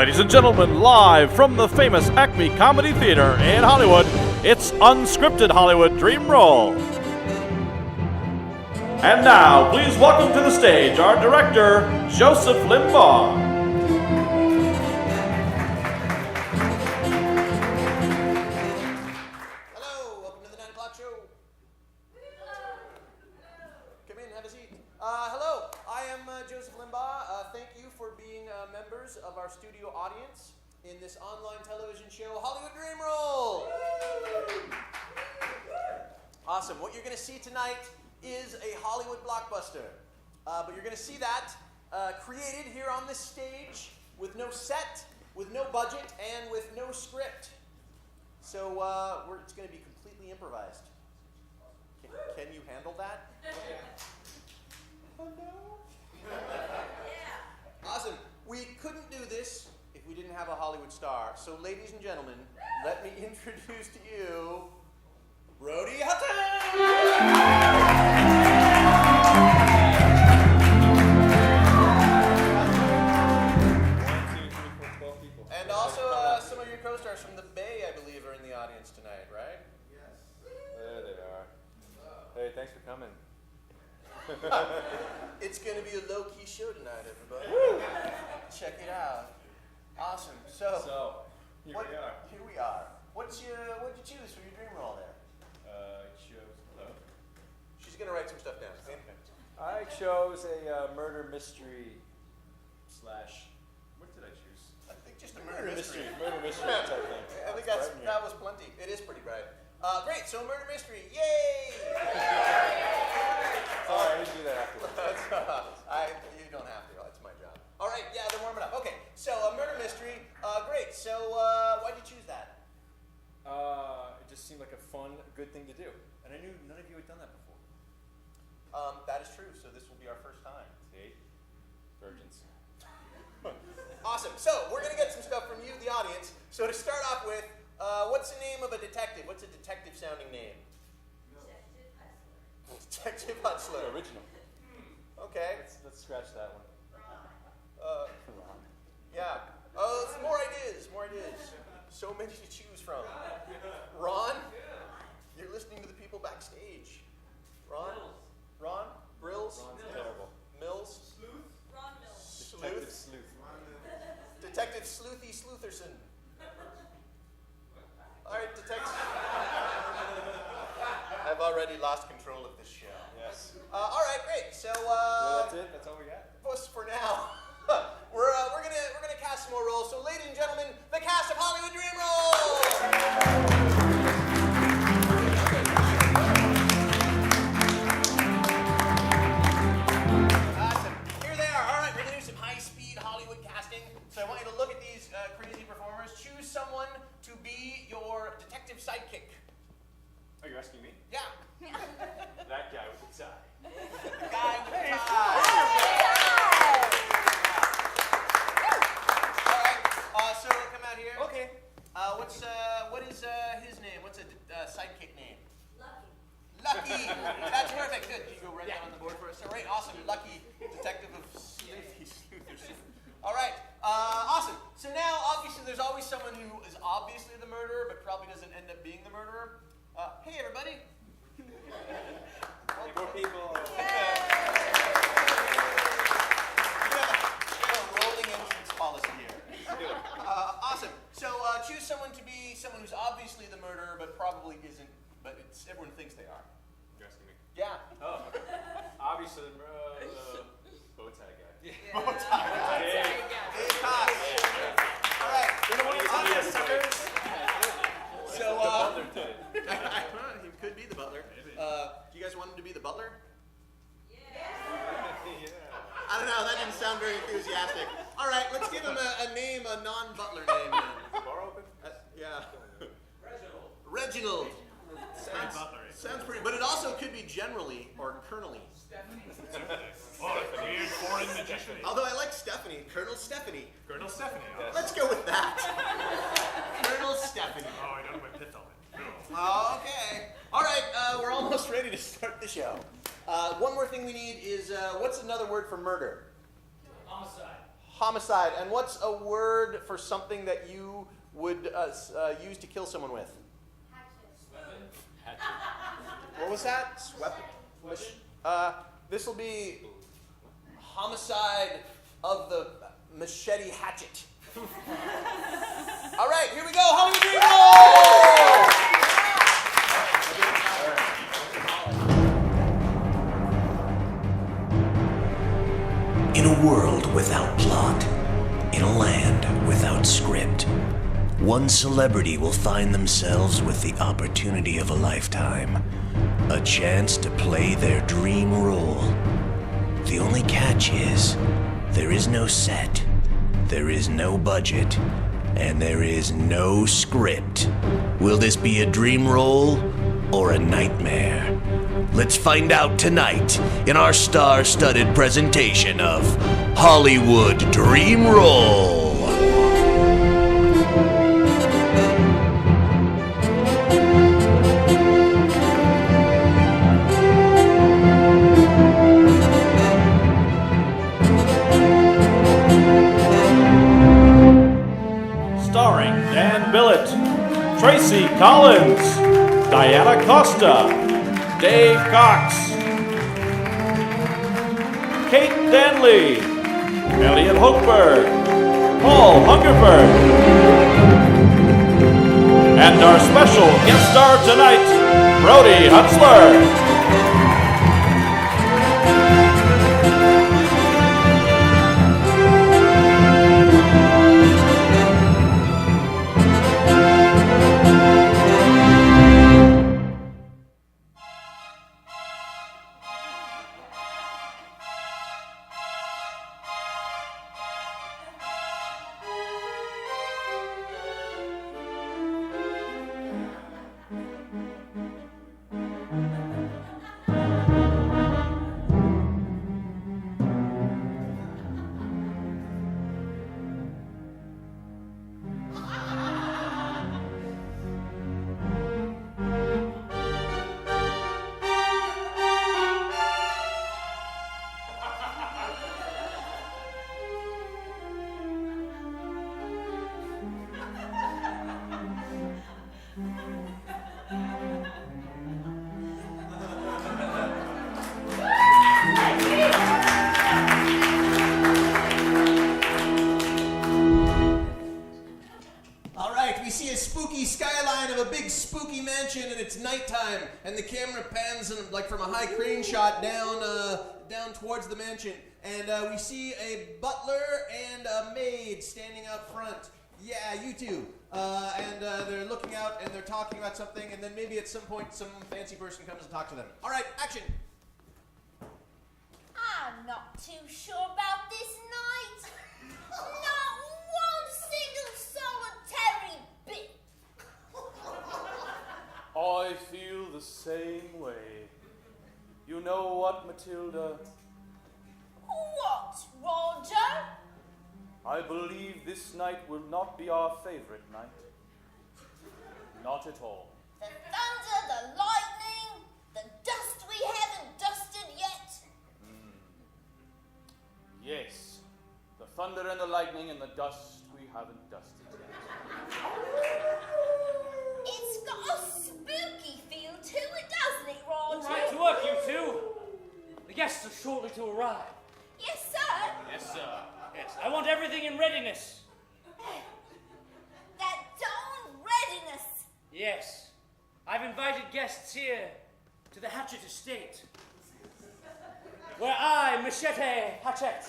Ladies and gentlemen, live from the famous ACME Comedy Theater in Hollywood, it's Unscripted Hollywood Dream Roll. And now, please welcome to the stage our director, Joseph Limbaugh. Hello, welcome to the 9 o'clock show. Come in, have a seat. Hello, I am Joseph Limbaugh. Thank you for being members of our studio audience in this online television show, Hollywood Dream Roll. Awesome. What you're going to see tonight is a Hollywood blockbuster. But you're going to see that created here on this stage with no set, with no budget, and with no script. So it's going to be completely improvised. Can you handle that? Oh no. Awesome. We couldn't do this if we didn't have a Hollywood star. So ladies and gentlemen, let me introduce to you Brody Hutzler. And also some of your co-stars from the Bay, I believe, are in the audience tonight, right? Yes. There they are. Hey, thanks for coming. It's going to be a low-key show tonight, everybody. Woo! Check it out. Awesome. So here we are. Here we are. What'd you choose for your dream role there? I chose. Hello. She's going to write some stuff down. Okay? I chose a murder mystery slash. What did I choose? I think just a murder mystery. Murder mystery type thing. I think that was plenty. It is pretty bright. Great. So murder mystery. Yay! Sorry, I didn't do that afterwards. You don't have to. It's my job. All right. Yeah, they're warming up. Okay. So a murder mystery. Great. So why'd you choose that? It just seemed like a fun, good thing to do, and I knew none of you had done that before. That is true. So this will be our first time. See, virgins. Awesome. So we're gonna get some stuff from you, the audience. So to start off with, what's the name of a detective? What's a detective-sounding name? Detective Hutzler. Original. Okay. Let's scratch that one. Yeah. Oh, more ideas. More ideas. So many to choose from. Ron, you're listening to the people backstage. Ron. Ron. Brills. Ron's terrible. Mills. Sleuth. Ron Mills. Detective Sleuth. Detective Sleuthy Sleutherson. All right, Detective. I've already lost control of this show. Yes. All right, great. So That's it. That's all we got. just for now, we're gonna cast some more roles. So, ladies and gentlemen, the cast of Hollywood Dream Roll. Awesome. Here they are. All right, we're gonna do some high-speed Hollywood casting. So I want you to look at these crazy performers. Choose someone to be your detective sidekick. Are you asking me? Yeah. That guy with the tie. The guy with the tie. All right. So come out here. Okay. What is his name? What's a sidekick name? Lucky. Lucky. That's perfect. Good. You go right down on the board for us. All right. Awesome. Lucky, detective of Sleuthy Sleutherson. All right. Awesome. So now, obviously, there's always someone who is obviously the murderer, but probably doesn't end up being the murderer. Hey, everybody. More people. We have a rolling entrance policy here. Awesome. So choose someone to be someone who's obviously the murderer, but probably isn't. But everyone thinks they are. You're asking me? Yeah. Oh. Obviously, bow tie guy. Bow tie. Dave Cox. All right. Audience suckers. So The butler did it. he could be the butler. Do you guys want him to be the butler? Yeah. I don't know. That didn't sound very enthusiastic. All right. Let's give him a name, a non-butler name. Then. Is the bar open? Yeah. Reginald. Sounds pretty, but it also could be generally or colonelly. Oh, the weird foreign magician. Although I like Stephanie, Colonel Stephanie. Colonel Stephanie. Yes. Let's go with that. Colonel Stephanie. Oh, I don't know my pith on it. Okay. All right, we're almost ready to start the show. One more thing we need is, what's another word for murder? Homicide. Homicide. And what's a word for something that you would use to kill someone with? Hatchet. What was that? Weapon. This will be homicide of the machete hatchet. All right, here we go. Hollywood Dream Roll! In a world without plot, in a land without script, one celebrity will find themselves with the opportunity of a lifetime, a chance to play their dream role. The only catch is, there is no set, there is no budget, and there is no script. Will this be a dream role or a nightmare? Let's find out tonight in our star-studded presentation of Hollywood Dream Roll. Starring Dan Billett, Tracy Collins, Diana Costa, Dave Cox, Kate Danley, ELIOT HOCHBERG, Paul HUNGERFORD, and our special guest star tonight, Brody Hutzler. And the camera pans like from a high crane shot down towards the mansion, and we see a butler and a maid standing out front. Yeah, you two. And they're looking out and they're talking about something, and then maybe at some point some fancy person comes and talks to them. All right, action. I'm not too sure about this night. Not one single solitary bit. I feel the same way. You know what, Matilda? What, Roger? I believe this night will not be our favorite night. Not at all. The thunder, the lightning, the dust we haven't dusted yet. Yes, the thunder and the lightning and the dust we haven't dusted yet. It's got a spooky feel to it, doesn't it, Roger? All right to work, you two. The guests are shortly to arrive. Yes, sir. Yes, sir. Yes, I want everything in readiness. That darn readiness. Yes, I've invited guests here to the Hatchet Estate, where I, Machete Hatchet,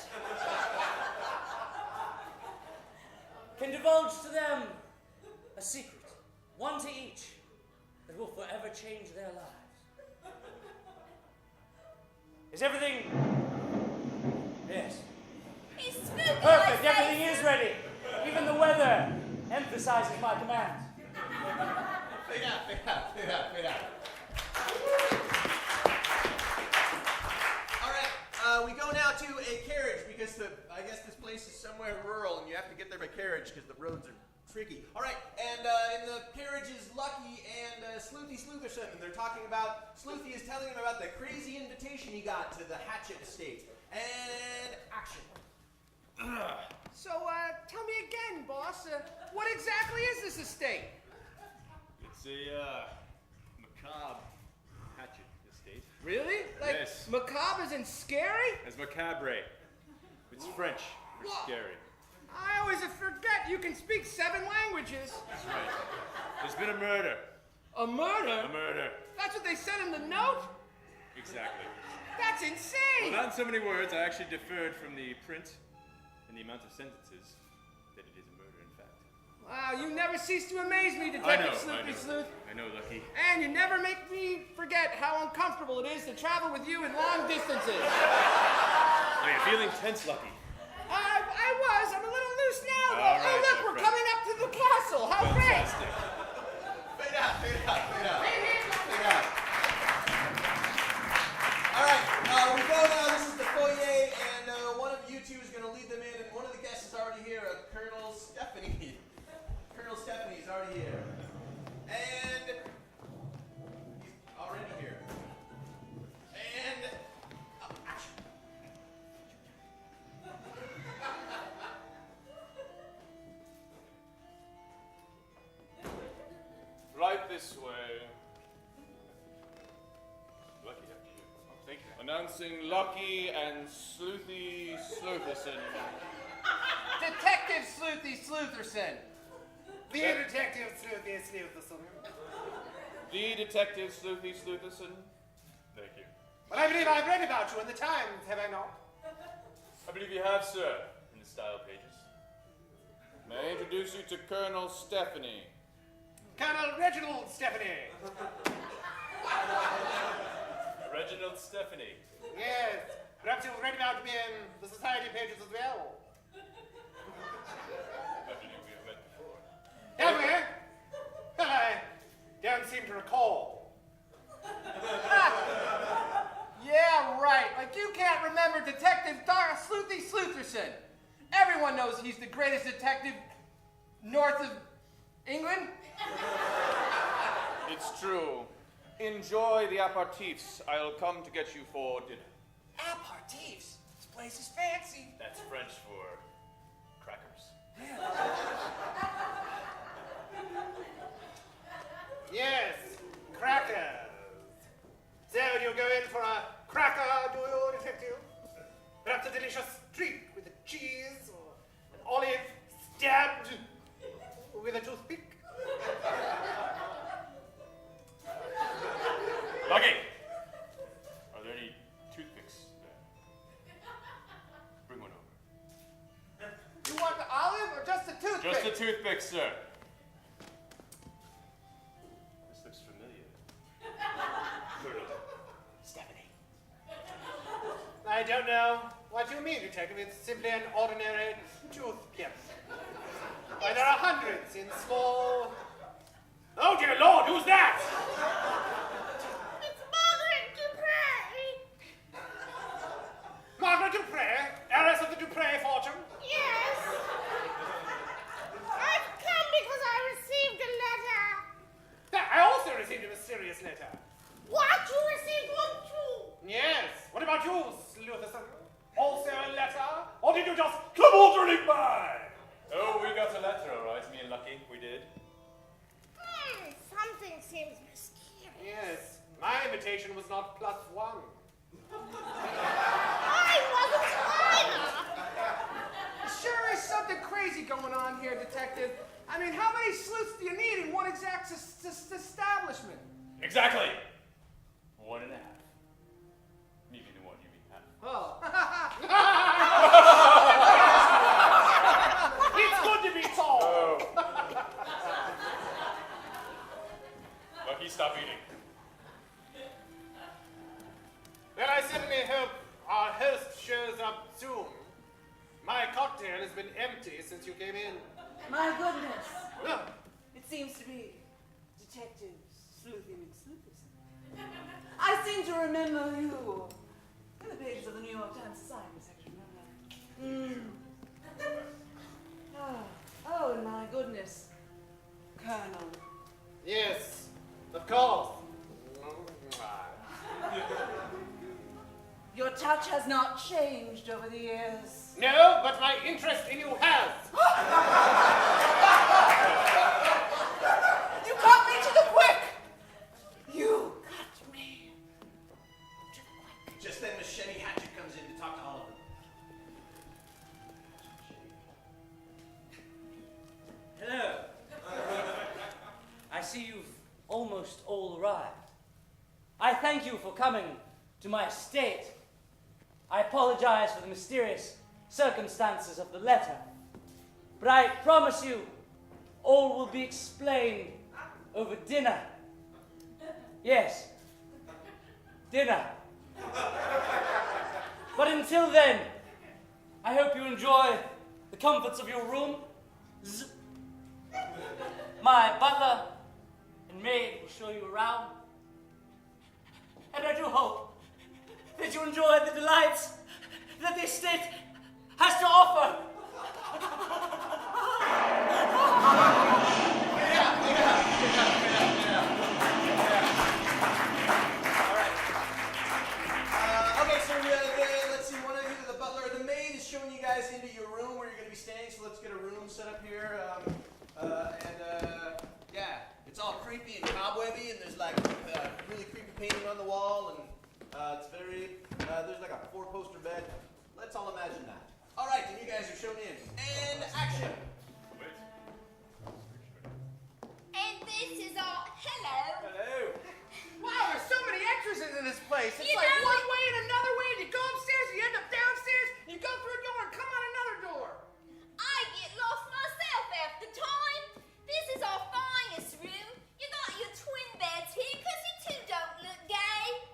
can divulge to them a secret, one to each, that will forever change their lives. Is everything... Yes. It's spooky. Perfect, everything is ready. Even the weather emphasizes my command. Fade out. All right, we go now to a carriage because I guess this place is somewhere rural and you have to get there by carriage because the roads are tricky. All right, and in the carriage is Lucky and Sleuthy Slutherson. They're talking about, Sleuthy is telling them about the crazy invitation he got to the Hatchet Estate. And action. So, tell me again, boss, what exactly is this estate? It's a macabre hatchet estate. Really? Like, Yes. macabre isn't scary? It's macabre. It's French for Whoa. scary. I always forget you can speak 7 languages. That's right. There's been a murder. A murder? A murder. That's what they said in the note? Exactly. That's Well, insane! not in so many words. I actually deferred from the print and the amount of sentences that it is a murder, in fact. Wow, you never cease to amaze me, I Detective know, Sloopy Sleuth. I know, Lucky. And you never make me forget how uncomfortable it is to travel with you in long distances. Are you feeling tense, Lucky? I was. I'm a little loose now. All Oh, right, look, my we're friend. coming up to the castle. How great! Fantastic. Fade out, fade out, fade out. Fade out. All right, we go now. This is the foyer, and one of you two is going to lead them in, and one of the guests is already here, Colonel Stephanie. Colonel Stephanie is already here. And he's already here. And action. Right this way. Lucky, after you. Oh, thank you. Announcing Lucky and Sleuthy Sleutherson. Detective Sleuthy Sleutherson. The Detective Sleuthy Sleutherson. The Detective Sleuthy Sleutherson. Thank you. But I believe I've read about you in the Times, have I not? I believe you have, sir, in the style pages. May I introduce you to Colonel Stephanie? Colonel Reginald Stephanie. Reginald Stephanie. Yes. Perhaps you've read about me in the society pages as well. I believe we have met before. Have we? I don't seem to recall. Yeah, right. Like you can't remember Detective Sleuthy Sleutherson. Everyone knows he's the greatest detective north of England. It's true. Enjoy the aperitifs. I'll come to get you for dinner. Aperitifs? This place is fancy. That's French for crackers. Yes, crackers. So you go in for a cracker, do you, detective? Perhaps a delicious treat with a cheese or an olive stabbed with a toothpick? Lucky! Are there any toothpicks there? Bring one over. You want the olive or just the toothpick? Just the toothpicks, sir. This looks familiar. Colonel Stephanie. I don't know what you mean, detective. It's simply an ordinary toothpick. Why, there are hundreds in small... Oh, dear Lord, who's that? It's Margaret Dupre. Margaret Dupre, heiress of the Dupre fortune? Yes. I've come because I received a letter. I also received a mysterious letter. What? You received one too? Yes. What about you, Slutherson? Also a letter? Or did you just come wandering by? Oh, we got a letter, all right. Me and Lucky, we did. Something seems mysterious. Yes. My invitation was not +1. I wasn't either. Sure is something crazy going on here, detective. I mean, how many sleuths do you need in one exact establishment? Exactly. 1.5. Maybe the one you mean half. Oh. It's good to be tall. Oh. Lucky, stop eating. Well, I certainly hope our host shows up soon. My cocktail has been empty since you came in. My goodness. Well, It seems to be Detective Sleuthy McSleuthison. I seem to remember you in the pages of the New York Times Society section. Oh, my goodness. Colonel. yes, of course. Your touch much has not changed over the years. No, but my interest in you has. You got me to the quick! You got me to the quick. Just then, Machete Hatchet comes in to talk to all of them. Hello. I see you've almost all arrived. I thank you for coming to my estate. I apologize for the mysterious circumstances of the letter, but I promise you all will be explained over dinner. Yes, dinner. But until then, I hope you enjoy the comforts of your room. My butler and maid will show you around. And I do hope that you enjoy the delights that the estate has to offer. Okay, so let's see, one of you, the butler or the maid, is showing you guys into your room where you're going to be staying, so let's get a room set up here. Yeah, it's all creepy and cobwebby, and there's like really creepy painting on the wall, and it's very, there's like a 4-poster bed. Let's all imagine that. All right, and you guys are shown in. And action. And this is our hello. Hello. Wow, there's so many entrances in this place. It's You like know one way and another way, and you go upstairs, and you end up downstairs, and you go through a door and come out another door. I get lost myself half the time. This is our finest room. You got your twin beds here because you two don't look gay.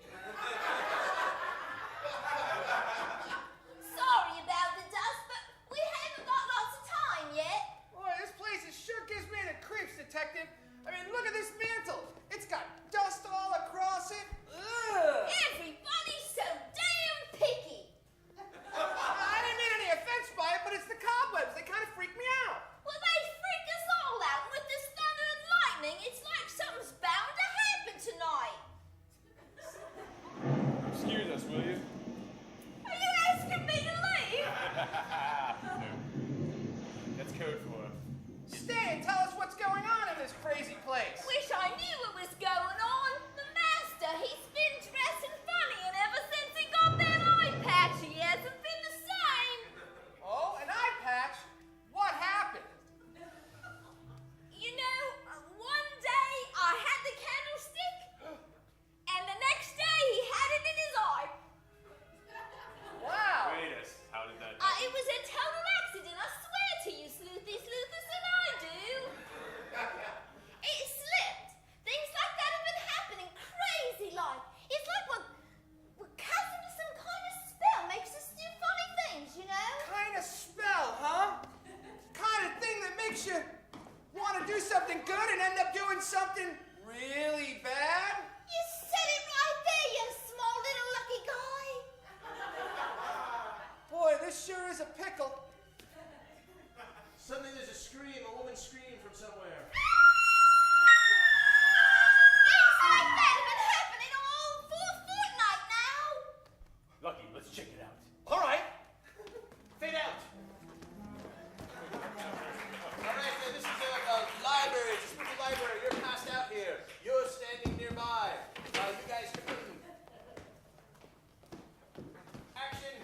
Sorry about the dust, but we haven't got lots of time yet. Boy, this place sure gives me the creeps, detective. I mean, look at this mantle. It's got dust all across it. Ugh. Everybody's so damn picky. I didn't mean any offense by it, but it's the cobwebs. They kind of freak me out. Well, they freak us all out with this thunder and lightning. It's like something's bound to happen tonight. Excuse us, will you? Are you asking me to leave? No. That's code for us. Stay and tell us what's going on in this crazy place. Wish I knew what was going on. The master, he's been dressing funny, and ever since he got that eye patch, he hasn't been the same. Oh, an eye patch? What happened? You know, one day I had the candlestick, and the next day he had it in his eye. Wow. Wait us. How did that It was a total accident, I swear to you, Sleuthy Sleuthus, and I do. It slipped. Things like that have been happening crazy like. It's like we're casting some kind of spell makes us do funny things, you know? Kind of spell, huh? Kind of thing that makes you want to do something good and end up doing something really bad? You said it right there, you small little lucky guy. Boy, this sure is a pickle. Suddenly there's a scream, a woman screamed from somewhere. Things like that have been happening all for a fortnight now. Lucky, let's check it out. All right. Fade out. All right, this is a library. It's a spooky library. You're passed out here. You're standing nearby. You guys can action.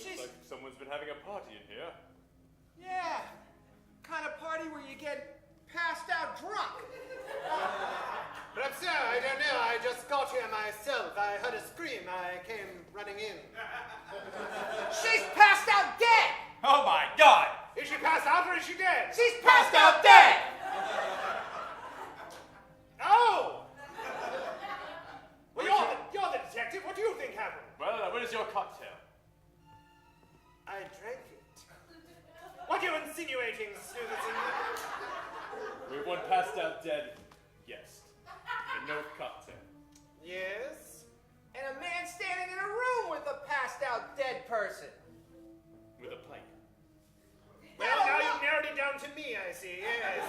Looks like someone's been having a party in here. Yeah. Kind of party where you get passed out drunk. Perhaps so, I don't know. I just got here myself. I heard a scream. I came running in. She's passed out dead! Oh my God! Is she passed out or is she dead? She's passed out dead! Oh! Well, you're the detective. What do you think happened? Well, what is your cocktail? I drank it. What are you insinuating, Snooverson? We have one passed out dead guest. And no cocktail. Yes? And a man standing in a room with a passed out dead person. With a pipe. Well, now you've narrowed it down to me, I see, yes.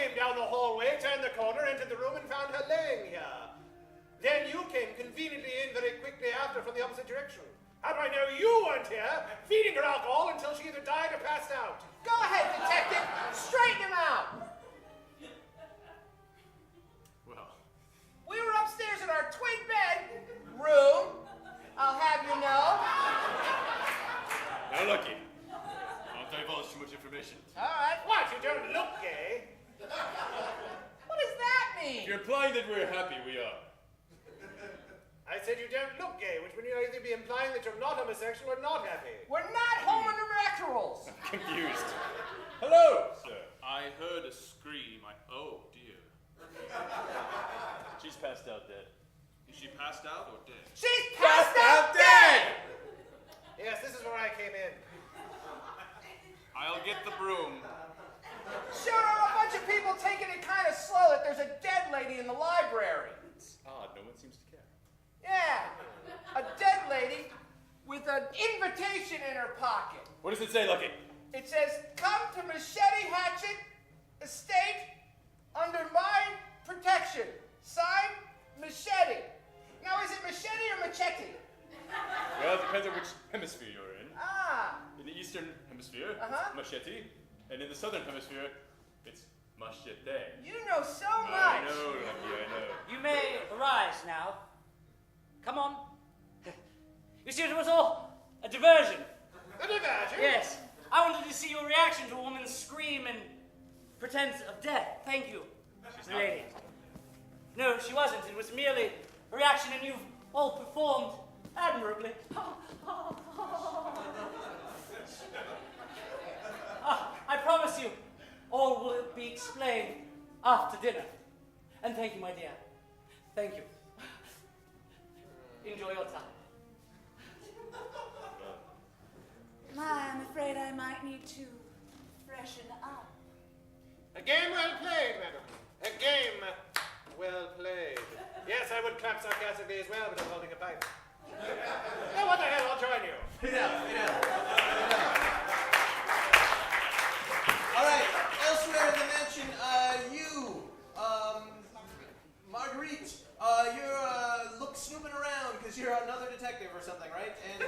came down the hallway, turned the corner, entered the room, and found her laying here. Then you came conveniently in very quickly after from the opposite direction. How do I know you weren't here, feeding her alcohol until she either died or passed out? Go ahead, detective. Straighten him out. Well, We were upstairs in our twin bed room. I'll have you know. now looky. Don't divulge too much information. All right. What? You don't look gay. What does that mean? If you're implying that we're happy, we are. I said you don't look gay, which would either be implying that you're not homosexual or not happy. We're not homosexuals. Confused. Hello, sir. I heard a scream. Oh, dear. She's passed out dead. Is she passed out or dead? She's passed out dead. Yes, this is where I came in. I'll get the broom. Sure are a bunch of people taking it kind of slow that there's a dead lady in the library. It's odd. No one seems to care. Yeah, a dead lady with an invitation in her pocket. What does it say, Lucky? It says, "Come to Machete Hatchet Estate under my protection. Signed, Machete." Now, is it machete or machete? Well, it depends on which hemisphere you're in. Ah, In the eastern hemisphere, Uh-huh. it's machete, and in the southern hemisphere, it's machete. you know so I much. know, Lucky, I know. You may arise now. Come on. You see, it was all a diversion. A diversion? Yes. I wanted to see your reaction to a woman's scream and pretense of death. Thank you, lady. No, she wasn't. It was merely a reaction, and you've all performed admirably. I promise you, all will be explained after dinner. And thank you, my dear. Thank you. Enjoy your time. I'm afraid I might need to freshen up. A game well played, madam. A game well played. Yes, I would clap sarcastically as well, but I'm holding a pipe. Oh, what the hell? I'll join you. All right, elsewhere in the mansion, Marguerite, you're look snooping around because you're another detective or something, right? And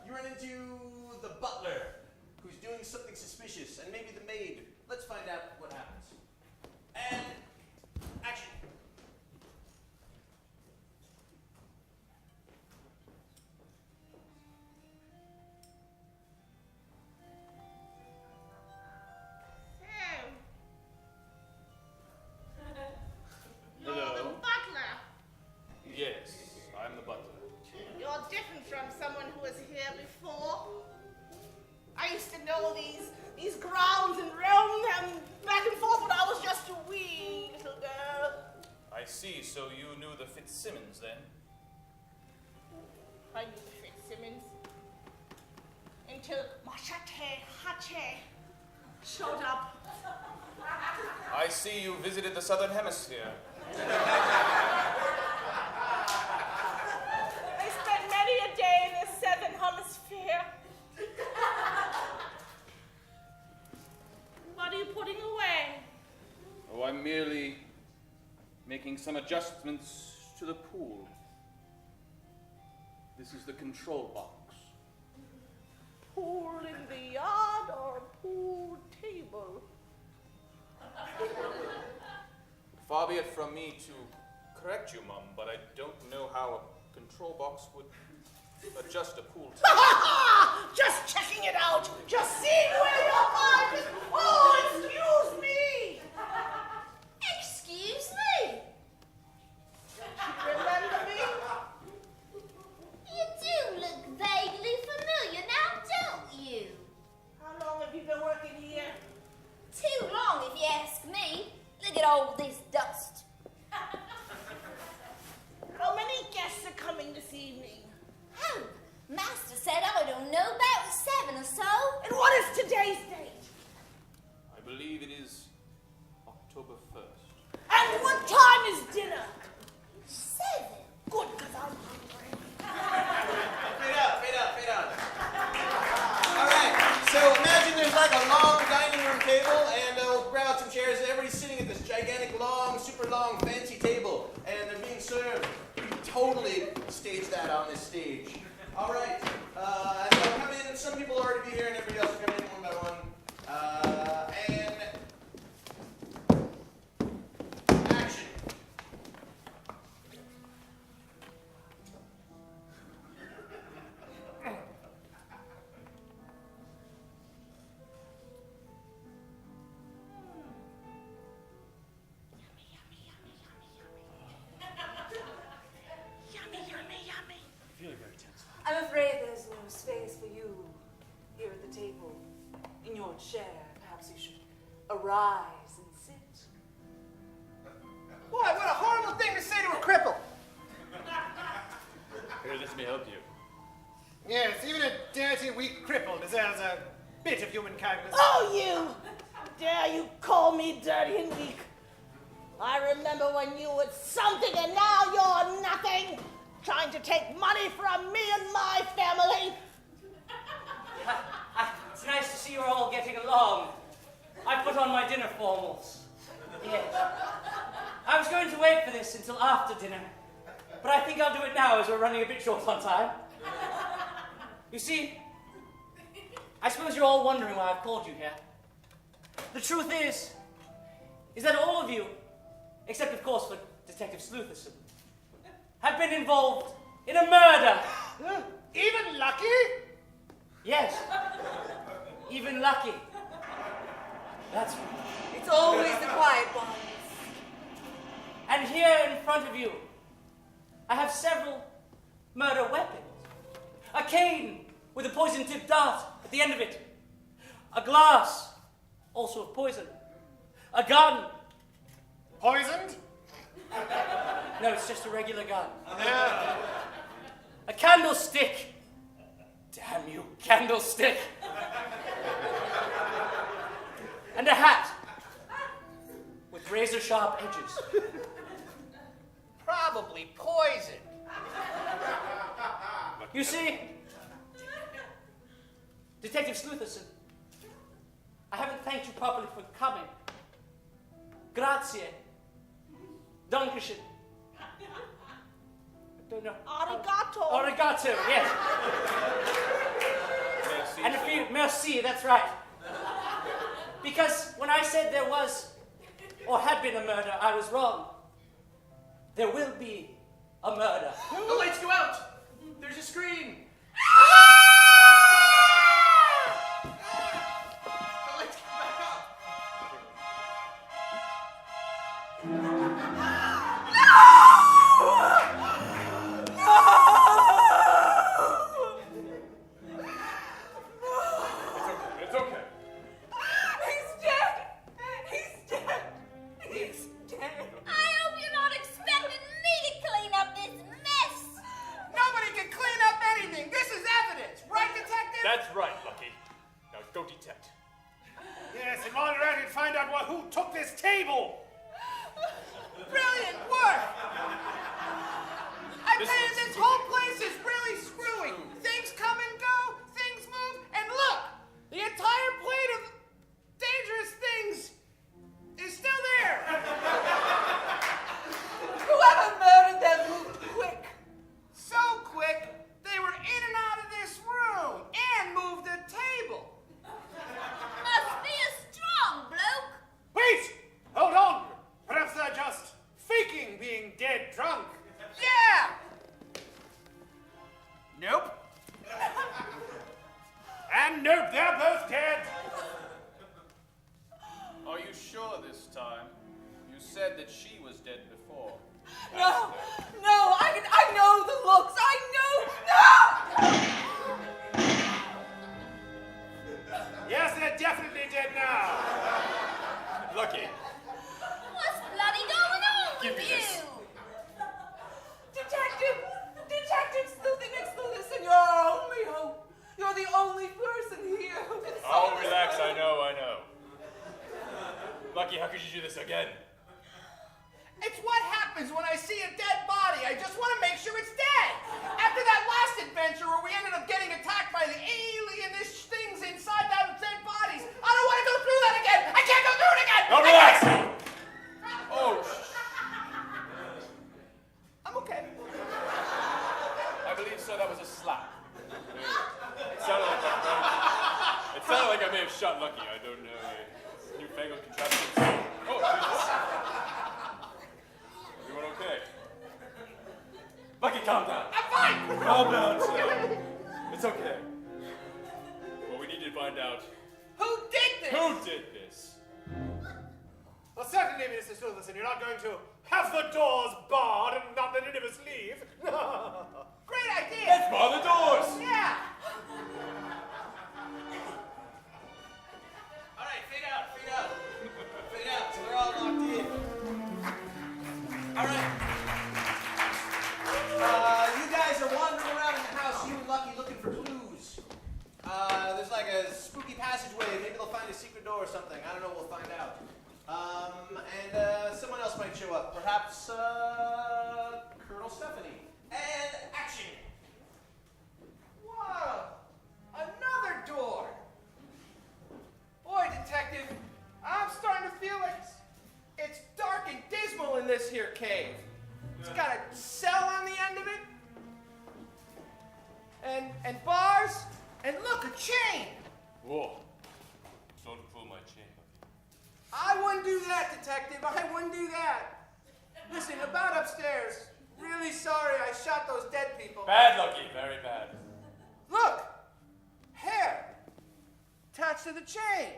you run into the butler, who's doing something suspicious, and maybe the maid. Let's find out what happens. And action. You're the butler. Yes, I'm the butler. You're different from someone who was here before. I used to know these grounds and roam them back and forth when I was just a wee little girl. I see, so you knew the Fitzsimmons then? I knew Fitzsimmons until Machete Hatche showed up. I see you visited the southern hemisphere. I spent many a day in the southern hemisphere. What are you putting away? Oh, I'm merely making some adjustments to the pool. This is the control box. Pool in the yard or pool table? Far be it from me to correct you, Mum, but I don't know how a control box would adjust a pool table. Just checking it out. Just seeing where your mind is. Oh, excuse me. Excuse me? Remember me? You do look vaguely familiar now, don't you? How long have you been working here? Too long, if you ask me. Look at all this dust. How many guests are coming this evening? Oh, Master said I don't know, about 7 or so. And what is today's date? I believe it is totally stage that on this stage. All right. And they'll come in. Some people will already be here, and everybody else will come in one by one. And action. I'm afraid there's no space for you here at the table. In your chair, perhaps you should arise and sit. Boy, what a horrible thing to say to a cripple. Here, this may help you. Yes, even a dirty, weak cripple deserves a bit of human kindness. Oh, you! Dare you call me dirty and weak? I remember when you were something and now you're nothing. Trying to take money from me and my family. It's nice to see you're all getting along. I put on my dinner formals. Yes. I was going to wait for this until after dinner, but I think I'll do it now as we're running a bit short on time. You see, I suppose you're all wondering why I've called you here. The truth is that all of you, except of course for Detective Sleuthison, have been involved in a murder. Even Lucky? Yes. Even Lucky. That's right. It's always the quiet ones. And here in front of you, I have several murder weapons. A cane with a poison-tipped dart at the end of it. A glass, also of poison. A gun. Poisoned? No, it's just a regular gun. A candlestick. Damn you, candlestick. And a hat with razor-sharp edges. Probably poison. You see, Detective Sleuthison, I haven't thanked you properly for coming. Grazie. Dankeschön. I don't know. Arigato. Arigato, yes. Merci, And a few, merci, that's right. Because when I said there was, or had been a murder, I was wrong. There will be a murder. The lights go out. There's a scream. The lights come back up. It's okay. He's dead! He's dead! He's dead! I hope you're not expecting me to clean up this mess. Nobody can clean up anything. This is evidence, right, Detective? That's right, Lucky. Now go detect. Yes, and while you're at it, find out who took this table. Brilliant work! I tell you, this whole place is really screwy. Things come and go, things move, and look! The entire plate of dangerous things is still there. Whoever murdered them moved quick. So quick, they were in and out of this room and moved the table. Must be a strong bloke. Wait! Hold on! Perhaps they're just faking being dead drunk. Yeah! Nope. And nope, they're both dead. Are you sure this time? You said that she was dead before. No, I know the looks. I know. No! Yes, they're definitely dead now. Lucky. What's bloody going on Give with me this. you? Detective Sleuthing Expedition, you're our only hope. You're the only person here who can Oh, solve this relax, mystery. I know. Lucky, how could you do this again? It's what happens when I see a dead body. I just want to make sure it's dead. After that last adventure where we ended up getting attacked by the alienish things inside that dead bodies, I don't want to go through that again. I can't go through it again. Now relax! Oh, I'm okay. I believe so. That was a slap. It sounded like I may have shot Lucky. I don't know. Newfangled contraptions. Oh, Jesus. Everyone okay? Lucky, calm down. I'm fine! Calm down, sir. It's okay. Well, we need to find out Who did this? who did this. Well, certainly, Mr. Silverson, you're not going to have the doors barred and not let any of us leave. Great idea! Let's bar the doors. Yeah! All right, fade out, fade out. Fade out, so they're all locked in. All right. You guys are wandering around in the house, you and Lucky, looking for clues. There's like a spooky passageway. Maybe they'll find a secret door or something. I don't know. We'll find out. And someone else might show up. Perhaps Colonel Stephanie. And action. Wow! Another door! Boy, Detective, I'm starting to feel like it's dark and dismal in this here cave. It's got a cell on the end of it. And bars. And look, a chain! Whoa. Don't pull my chain. I wouldn't do that, Detective. I wouldn't do that. Listen, about upstairs. Really sorry I shot those dead people. Bad, Lucky. Very bad. Look! Hair! Attached to the chain.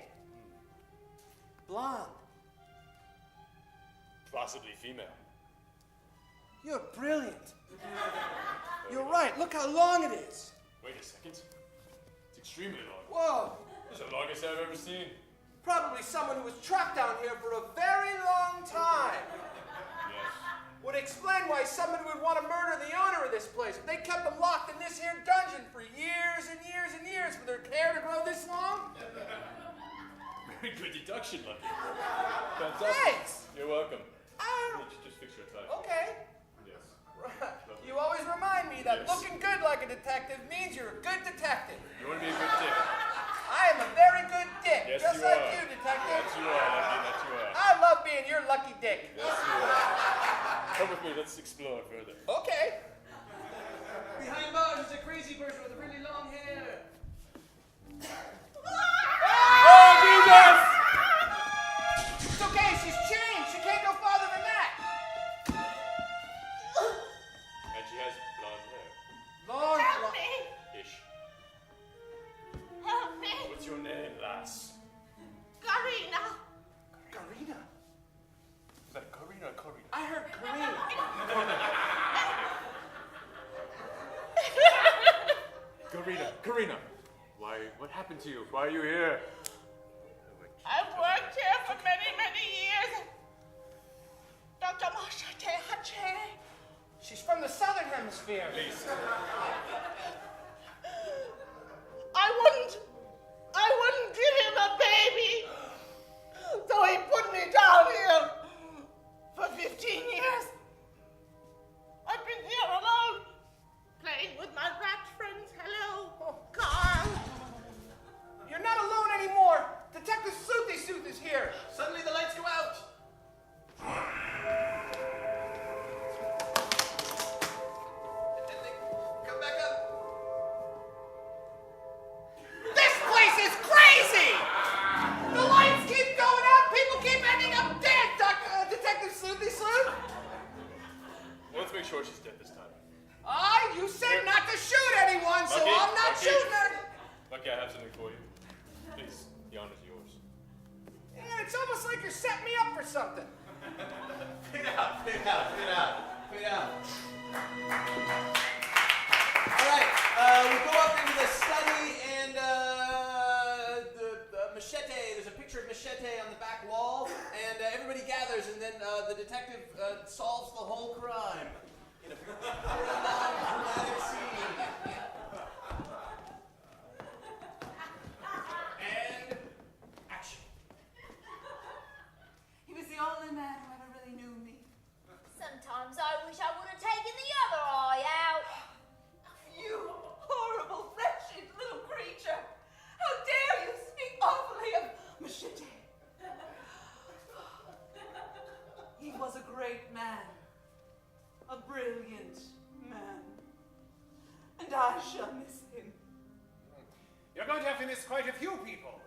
Blonde. Possibly female. You're brilliant. You're right. Look how long it is. Wait a second. It's extremely long. Whoa. It's the longest I've ever seen. Probably someone who was trapped down here for a very long time. Yes. Would explain why somebody would want to murder the owner of this place. They kept them locked in this here dungeon for years and years and years for their hair to grow this long. Very good deduction, Lucky. Fantastic. Thanks. You're welcome. Just fix your tie. Okay. Yes. You always remind me that Yes. looking good like a detective means you're a good detective. You want to be a good dick? I am a very good dick, Yes, just you like are. you, detective. That you are, Lucky. That you are. I love being your lucky dick. Yes, you are. Come with me. Let's explore further. Okay. Behind bars is a crazy person with really long hair. Oh, Jesus! It's okay, she's chained. She can't go farther than that. And she has blonde hair. Long, Help long. me! Ish. Help me! What's your name, lass? Garina! Karina. Is that Karina or Karina? I heard Karina. Karina. Why? What happened to you? Why are you here? I've worked here for many, many years. Dr. Machete Hache. She's from the southern hemisphere. Please. I wouldn't give him a baby. So he put me down here for 15 years. I've been here alone, playing with my rat friends. Hello, Carl. You're not alone anymore. Detective Sooty is here. Suddenly the lights go out. And they come back up. This place is crazy! The lights keep going out. People keep ending up dead, Detective Sooty Sleuth. Well, let's make sure she's dead this time. You said not to shoot anyone, so Lucky, I'm not Lucky. shooting her. Lucky, I have something for you. Please, the honor's yours. Yeah, it's almost like you're setting me up for something. Fade out, fade out, fade out, fade out. All right, we go up into the study and the machete. There's a picture of machete on the back wall, and everybody gathers, and then the detective solves the whole crime in a very long, dramatic scene. And action. He was the only man who ever really knew me. Sometimes I wish I would have taken the other eye out. You horrible, wretched little creature! How dare you speak awfully of Machete? He was a great man, a brilliant I shall miss him. You're going to have to miss quite a few people.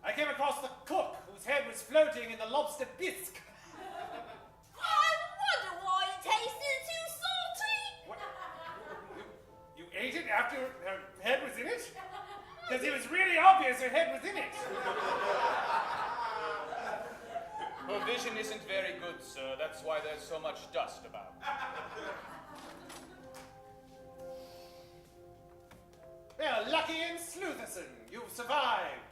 I came across the cook whose head was floating in the lobster bisque. I wonder why it tasted too salty. What? You ate it after her head was in it? Because it was really obvious her head was in it. Her vision isn't very good, sir. That's why there's so much dust about. Well, Lucky and Slutherson, you've survived.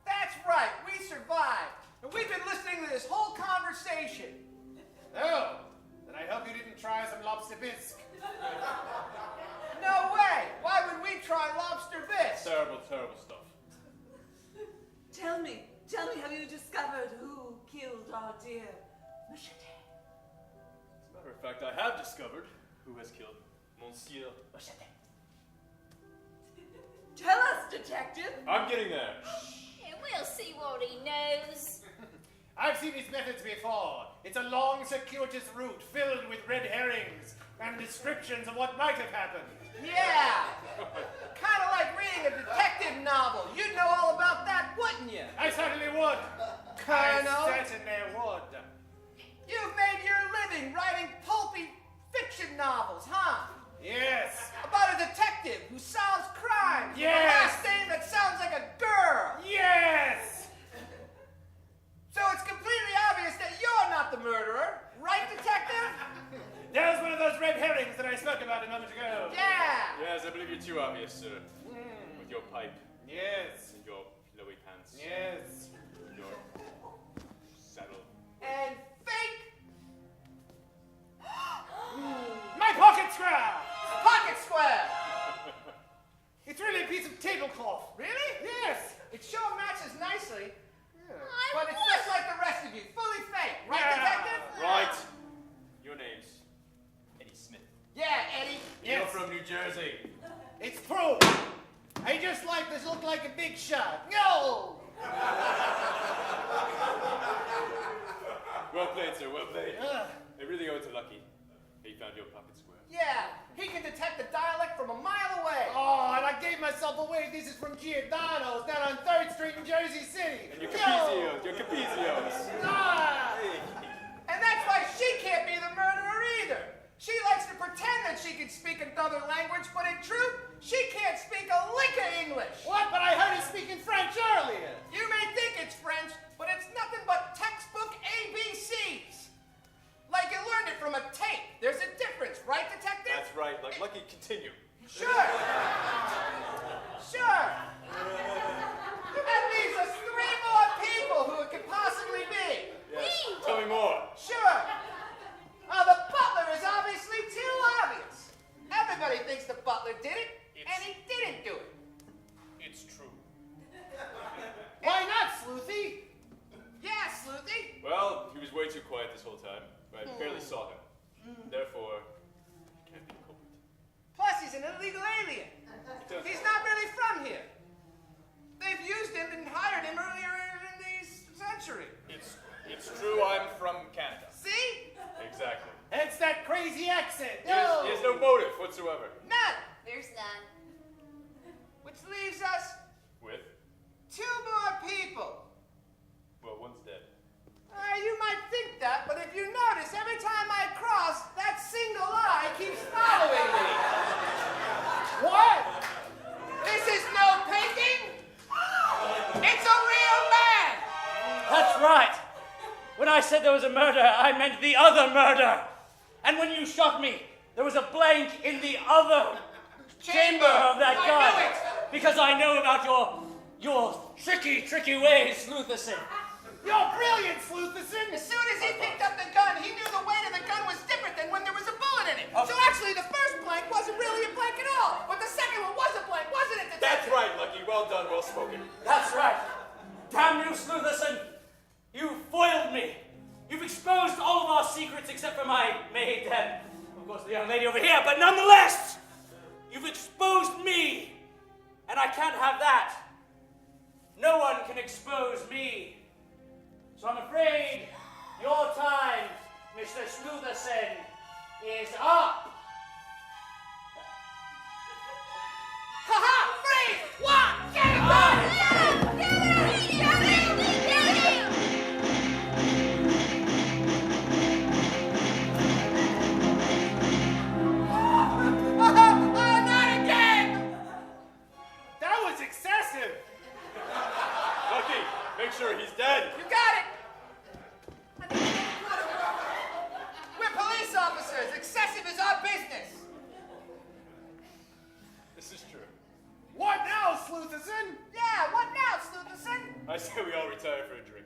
That's right, we survived. And we've been listening to this whole conversation. Oh, then I hope you didn't try some lobster bisque. No way! Why would we try lobster bisque? Terrible, terrible stuff. Tell me, have you discovered who killed our dear Machete? As a matter of fact, I have discovered who has killed Monsieur Machete. Tell us, detective. I'm getting there. And we'll see what he knows. I've seen these methods before. It's a long, circuitous route filled with red herrings and descriptions of what might have happened. Yeah! Kind of like reading a detective novel. You'd know all about that, wouldn't you? I certainly would. Colonel. I certainly would. You've made your living writing pulpy fiction novels, huh? Yes. About a detective who solves crimes. Yes. With a last name that sounds like a girl. Yes. So it's completely obvious that you're not the murderer, right, detective? That was one of those red herrings that I spoke about a moment ago. Yeah. Yes, I believe you're too obvious, sir. With your pipe Yes. and your pillowy pants. Yes. And your saddle. And fake My pocket square. pocket square. It's really a piece of tablecloth. Really? Yes. It sure matches nicely. I But it's just like the rest of you, fully fake, right, Yeah. detective? Right. Your name's Eddie Smith. Yeah, Eddie. You're Yes. from New Jersey. It's true. I just like this look like a big shot. No. Well played, sir. Well played. Ugh. I really owe it to Lucky. He found your pocket square. Yeah, he can detect the dialect from a mile away. Oh, and I gave myself away. This is from Giordano's down on 3rd Street in Jersey City. And your Capizios. Your Capizios. Ah. And that's why she can't be the murderer either. She likes to pretend that she can speak another language, but in truth, she can't speak a lick of English. What? But I heard her speaking French earlier. You may think it's French, but it's nothing but textbook ABCs. Like you learned it from a tape. There's a difference, right, detective? That's right. Like Lucky, continue. Sure. Sure. That leaves us 3 more people who it could possibly be. Yes. Tell me more. Sure. The butler is obviously too obvious. Everybody thinks the butler did it, and he didn't do it. It's true. Why not, Sleuthy? Yeah, Sleuthy. Well, he was way too quiet this whole time. I barely saw him. Therefore, he can't be the culprit. Plus, he's an illegal alien. He's not really from here. They've used him and hired him earlier in the century. It's true I'm from Canada. See? Exactly. It's that crazy accent. He has no motive whatsoever. None. There's none. Which leaves us With? 2 more people. Well, one's dead. You might think that, but if you notice, every time I cross, that single eye keeps following me. What? This is no painting. It's a real man. That's right. When I said there was a murder, I meant the other murder. And when you shot me, there was a blank in the other chamber of that I gun. knew it. Because I know about your tricky ways, Slutherson. You're brilliant, Slutherson. As soon as he picked up the gun, he knew the weight of the gun was different than when there was a bullet in it. So actually, the first blank wasn't really a blank at all. But the second one was a blank, wasn't it, That's detective? right, Lucky. Well done, well spoken. That's right. Damn you, Slutherson. You foiled me. You've exposed all of our secrets except for my maid and, of course, the young lady over here. But nonetheless, you've exposed me. And I can't have that. No one can expose me. So I'm afraid your time, Mr. Slutherson, is up. I say we all retire for a drink.